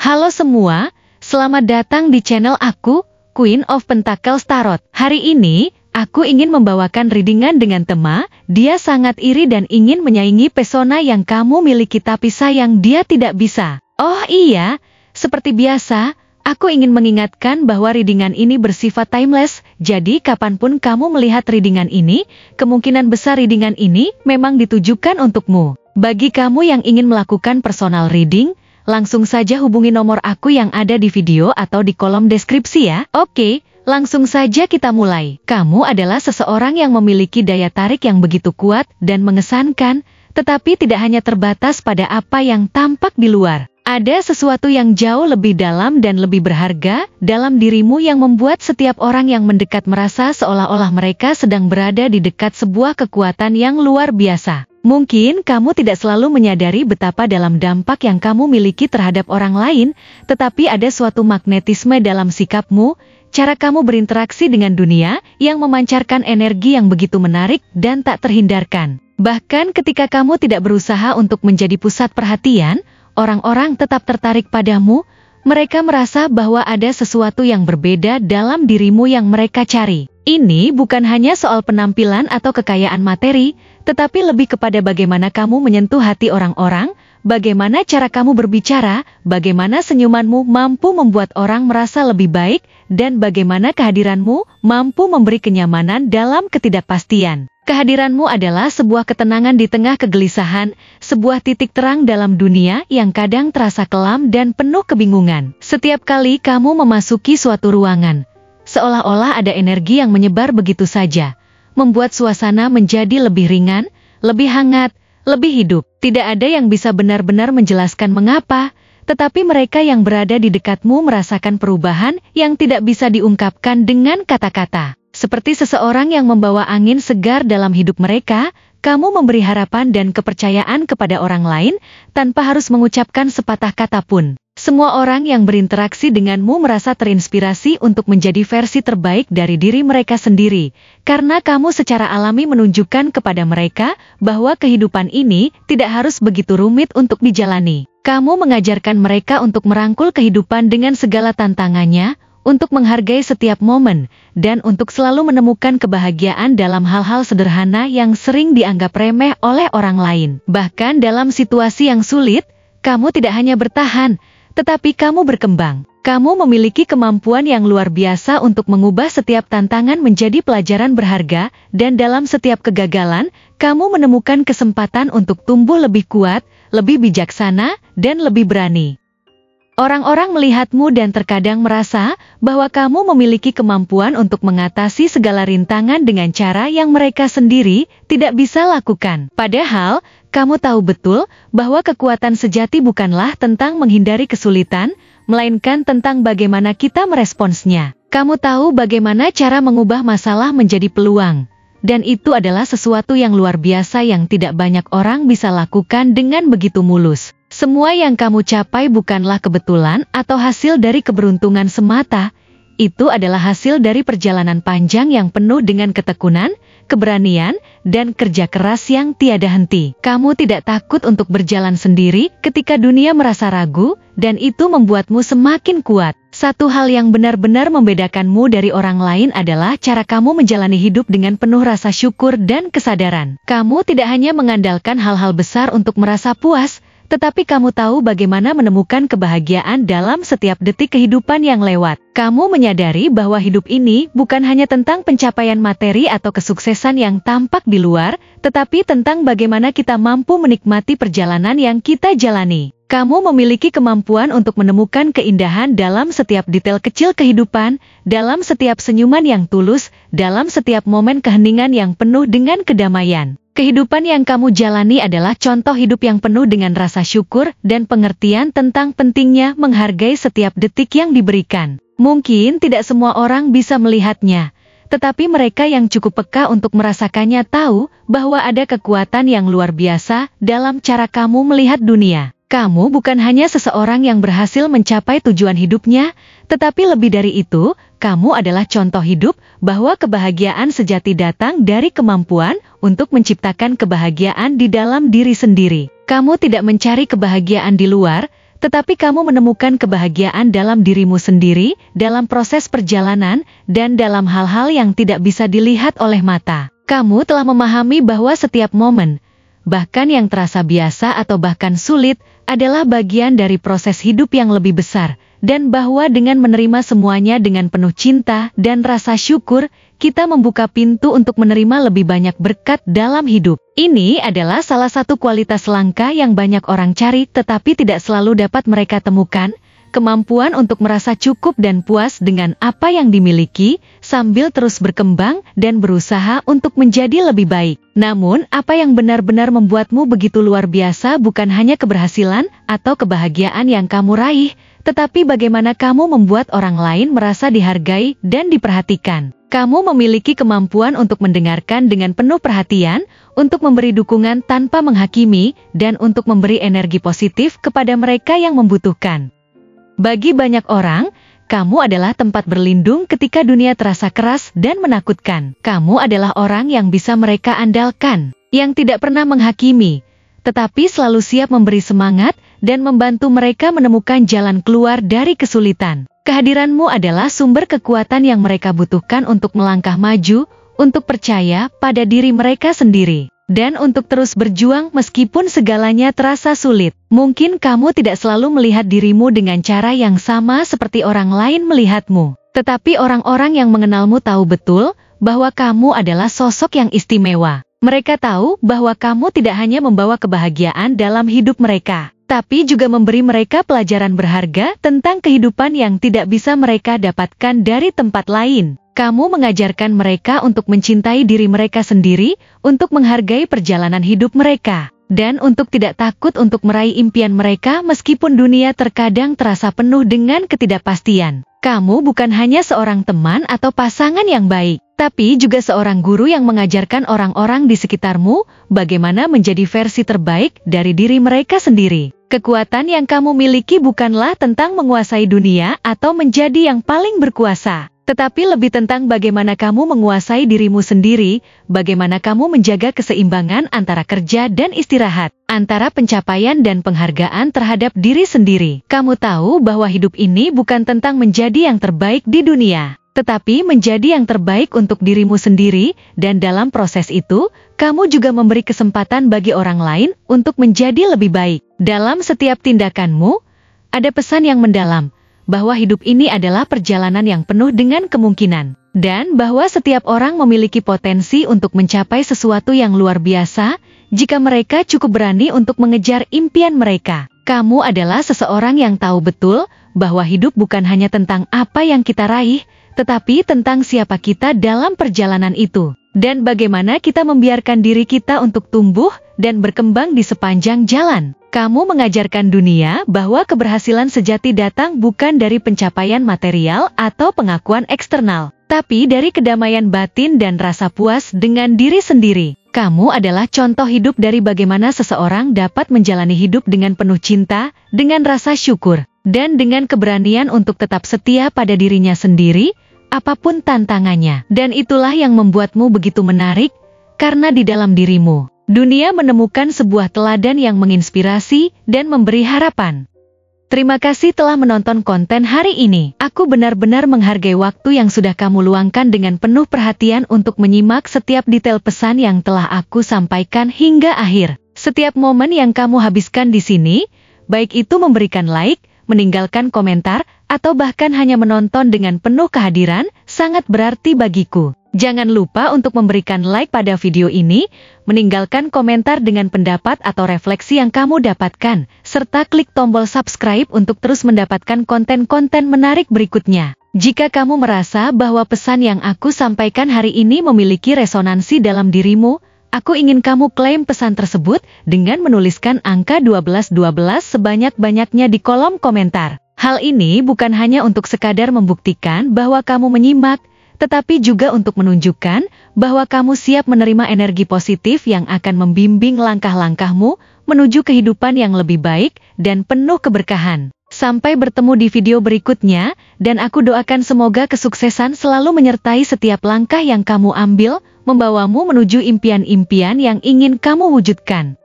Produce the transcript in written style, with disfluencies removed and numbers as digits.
Halo semua, selamat datang di channel aku, Queen of Pentacles Tarot. Hari ini, aku ingin membawakan readingan dengan tema, dia sangat iri dan ingin menyaingi pesona yang kamu miliki tapi sayang dia tidak bisa. Oh iya, seperti biasa, aku ingin mengingatkan bahwa readingan ini bersifat timeless, jadi kapanpun kamu melihat readingan ini, kemungkinan besar readingan ini memang ditujukan untukmu. Bagi kamu yang ingin melakukan personal reading, langsung saja hubungi nomor aku yang ada di video atau di kolom deskripsi ya. Oke, langsung saja kita mulai. Kamu adalah seseorang yang memiliki daya tarik yang begitu kuat dan mengesankan, tetapi tidak hanya terbatas pada apa yang tampak di luar. Ada sesuatu yang jauh lebih dalam dan lebih berharga dalam dirimu yang membuat setiap orang yang mendekat merasa seolah-olah mereka sedang berada di dekat sebuah kekuatan yang luar biasa. Mungkin kamu tidak selalu menyadari betapa dalam dampak yang kamu miliki terhadap orang lain, tetapi ada suatu magnetisme dalam sikapmu, cara kamu berinteraksi dengan dunia yang memancarkan energi yang begitu menarik dan tak terhindarkan. Bahkan ketika kamu tidak berusaha untuk menjadi pusat perhatian, orang-orang tetap tertarik padamu, mereka merasa bahwa ada sesuatu yang berbeda dalam dirimu yang mereka cari. Ini bukan hanya soal penampilan atau kekayaan materi, tetapi lebih kepada bagaimana kamu menyentuh hati orang-orang, bagaimana cara kamu berbicara, bagaimana senyumanmu mampu membuat orang merasa lebih baik, dan bagaimana kehadiranmu mampu memberi kenyamanan dalam ketidakpastian. Kehadiranmu adalah sebuah ketenangan di tengah kegelisahan, sebuah titik terang dalam dunia yang kadang terasa kelam dan penuh kebingungan. Setiap kali kamu memasuki suatu ruangan, seolah-olah ada energi yang menyebar begitu saja, membuat suasana menjadi lebih ringan, lebih hangat, lebih hidup. Tidak ada yang bisa benar-benar menjelaskan mengapa, tetapi mereka yang berada di dekatmu merasakan perubahan yang tidak bisa diungkapkan dengan kata-kata. Seperti seseorang yang membawa angin segar dalam hidup mereka, kamu memberi harapan dan kepercayaan kepada orang lain tanpa harus mengucapkan sepatah kata pun. Semua orang yang berinteraksi denganmu merasa terinspirasi untuk menjadi versi terbaik dari diri mereka sendiri, karena kamu secara alami menunjukkan kepada mereka bahwa kehidupan ini tidak harus begitu rumit untuk dijalani. Kamu mengajarkan mereka untuk merangkul kehidupan dengan segala tantangannya, untuk menghargai setiap momen, dan untuk selalu menemukan kebahagiaan dalam hal-hal sederhana yang sering dianggap remeh oleh orang lain. Bahkan dalam situasi yang sulit, kamu tidak hanya bertahan, tetapi kamu berkembang. Kamu memiliki kemampuan yang luar biasa untuk mengubah setiap tantangan menjadi pelajaran berharga, dan dalam setiap kegagalan, kamu menemukan kesempatan untuk tumbuh lebih kuat, lebih bijaksana, dan lebih berani. Orang-orang melihatmu dan terkadang merasa bahwa kamu memiliki kemampuan untuk mengatasi segala rintangan dengan cara yang mereka sendiri tidak bisa lakukan. Padahal, kamu tahu betul bahwa kekuatan sejati bukanlah tentang menghindari kesulitan, melainkan tentang bagaimana kita meresponsnya. Kamu tahu bagaimana cara mengubah masalah menjadi peluang. Dan itu adalah sesuatu yang luar biasa yang tidak banyak orang bisa lakukan dengan begitu mulus. Semua yang kamu capai bukanlah kebetulan atau hasil dari keberuntungan semata. Itu adalah hasil dari perjalanan panjang yang penuh dengan ketekunan, keberanian, dan kerja keras yang tiada henti. Kamu tidak takut untuk berjalan sendiri ketika dunia merasa ragu, dan itu membuatmu semakin kuat. Satu hal yang benar-benar membedakanmu dari orang lain adalah cara kamu menjalani hidup dengan penuh rasa syukur dan kesadaran. Kamu tidak hanya mengandalkan hal-hal besar untuk merasa puas, tetapi kamu tahu bagaimana menemukan kebahagiaan dalam setiap detik kehidupan yang lewat. Kamu menyadari bahwa hidup ini bukan hanya tentang pencapaian materi atau kesuksesan yang tampak di luar, tetapi tentang bagaimana kita mampu menikmati perjalanan yang kita jalani. Kamu memiliki kemampuan untuk menemukan keindahan dalam setiap detail kecil kehidupan, dalam setiap senyuman yang tulus, dalam setiap momen keheningan yang penuh dengan kedamaian. Kehidupan yang kamu jalani adalah contoh hidup yang penuh dengan rasa syukur dan pengertian tentang pentingnya menghargai setiap detik yang diberikan. Mungkin tidak semua orang bisa melihatnya, tetapi mereka yang cukup peka untuk merasakannya tahu bahwa ada kekuatan yang luar biasa dalam cara kamu melihat dunia. Kamu bukan hanya seseorang yang berhasil mencapai tujuan hidupnya, tetapi lebih dari itu, kamu adalah contoh hidup bahwa kebahagiaan sejati datang dari kemampuan untuk menciptakan kebahagiaan di dalam diri sendiri. Kamu tidak mencari kebahagiaan di luar, tetapi kamu menemukan kebahagiaan dalam dirimu sendiri, dalam proses perjalanan, dan dalam hal-hal yang tidak bisa dilihat oleh mata. Kamu telah memahami bahwa setiap momen, bahkan yang terasa biasa atau bahkan sulit, adalah bagian dari proses hidup yang lebih besar, dan bahwa dengan menerima semuanya dengan penuh cinta dan rasa syukur, kita membuka pintu untuk menerima lebih banyak berkat dalam hidup. Ini adalah salah satu kualitas langka yang banyak orang cari tetapi tidak selalu dapat mereka temukan, kemampuan untuk merasa cukup dan puas dengan apa yang dimiliki, sambil terus berkembang dan berusaha untuk menjadi lebih baik. Namun, apa yang benar-benar membuatmu begitu luar biasa bukan hanya keberhasilan atau kebahagiaan yang kamu raih, tetapi bagaimana kamu membuat orang lain merasa dihargai dan diperhatikan. Kamu memiliki kemampuan untuk mendengarkan dengan penuh perhatian, untuk memberi dukungan tanpa menghakimi, dan untuk memberi energi positif kepada mereka yang membutuhkan. Bagi banyak orang, kamu adalah tempat berlindung ketika dunia terasa keras dan menakutkan. Kamu adalah orang yang bisa mereka andalkan, yang tidak pernah menghakimi, tetapi selalu siap memberi semangat dan membantu mereka menemukan jalan keluar dari kesulitan. Kehadiranmu adalah sumber kekuatan yang mereka butuhkan untuk melangkah maju, untuk percaya pada diri mereka sendiri, dan untuk terus berjuang meskipun segalanya terasa sulit. Mungkin kamu tidak selalu melihat dirimu dengan cara yang sama seperti orang lain melihatmu, tetapi orang-orang yang mengenalmu tahu betul bahwa kamu adalah sosok yang istimewa. Mereka tahu bahwa kamu tidak hanya membawa kebahagiaan dalam hidup mereka, tapi juga memberi mereka pelajaran berharga tentang kehidupan yang tidak bisa mereka dapatkan dari tempat lain. Kamu mengajarkan mereka untuk mencintai diri mereka sendiri, untuk menghargai perjalanan hidup mereka, dan untuk tidak takut untuk meraih impian mereka meskipun dunia terkadang terasa penuh dengan ketidakpastian. Kamu bukan hanya seorang teman atau pasangan yang baik, tapi juga seorang guru yang mengajarkan orang-orang di sekitarmu bagaimana menjadi versi terbaik dari diri mereka sendiri. Kekuatan yang kamu miliki bukanlah tentang menguasai dunia atau menjadi yang paling berkuasa, tetapi lebih tentang bagaimana kamu menguasai dirimu sendiri, bagaimana kamu menjaga keseimbangan antara kerja dan istirahat, antara pencapaian dan penghargaan terhadap diri sendiri. Kamu tahu bahwa hidup ini bukan tentang menjadi yang terbaik di dunia, tetapi menjadi yang terbaik untuk dirimu sendiri, dan dalam proses itu, kamu juga memberi kesempatan bagi orang lain untuk menjadi lebih baik. Dalam setiap tindakanmu, ada pesan yang mendalam, bahwa hidup ini adalah perjalanan yang penuh dengan kemungkinan, dan bahwa setiap orang memiliki potensi untuk mencapai sesuatu yang luar biasa, jika mereka cukup berani untuk mengejar impian mereka. Kamu adalah seseorang yang tahu betul, bahwa hidup bukan hanya tentang apa yang kita raih, tetapi tentang siapa kita dalam perjalanan itu, dan bagaimana kita membiarkan diri kita untuk tumbuh dan berkembang di sepanjang jalan. Kamu mengajarkan dunia bahwa keberhasilan sejati datang bukan dari pencapaian material atau pengakuan eksternal, tapi dari kedamaian batin dan rasa puas dengan diri sendiri. Kamu adalah contoh hidup dari bagaimana seseorang dapat menjalani hidup dengan penuh cinta, dengan rasa syukur, dan dengan keberanian untuk tetap setia pada dirinya sendiri, apapun tantangannya. Dan itulah yang membuatmu begitu menarik, karena di dalam dirimu, dunia menemukan sebuah teladan yang menginspirasi dan memberi harapan. Terima kasih telah menonton konten hari ini. Aku benar-benar menghargai waktu yang sudah kamu luangkan dengan penuh perhatian untuk menyimak setiap detail pesan yang telah aku sampaikan hingga akhir. Setiap momen yang kamu habiskan di sini, baik itu memberikan like, meninggalkan komentar, atau bahkan hanya menonton dengan penuh kehadiran, sangat berarti bagiku. Jangan lupa untuk memberikan like pada video ini, meninggalkan komentar dengan pendapat atau refleksi yang kamu dapatkan, serta klik tombol subscribe untuk terus mendapatkan konten-konten menarik berikutnya. Jika kamu merasa bahwa pesan yang aku sampaikan hari ini memiliki resonansi dalam dirimu, aku ingin kamu klaim pesan tersebut dengan menuliskan angka 1212 sebanyak-banyaknya di kolom komentar. Hal ini bukan hanya untuk sekadar membuktikan bahwa kamu menyimak, tetapi juga untuk menunjukkan bahwa kamu siap menerima energi positif yang akan membimbing langkah-langkahmu menuju kehidupan yang lebih baik dan penuh keberkahan. Sampai bertemu di video berikutnya, dan aku doakan semoga kesuksesan selalu menyertai setiap langkah yang kamu ambil, membawamu menuju impian-impian yang ingin kamu wujudkan.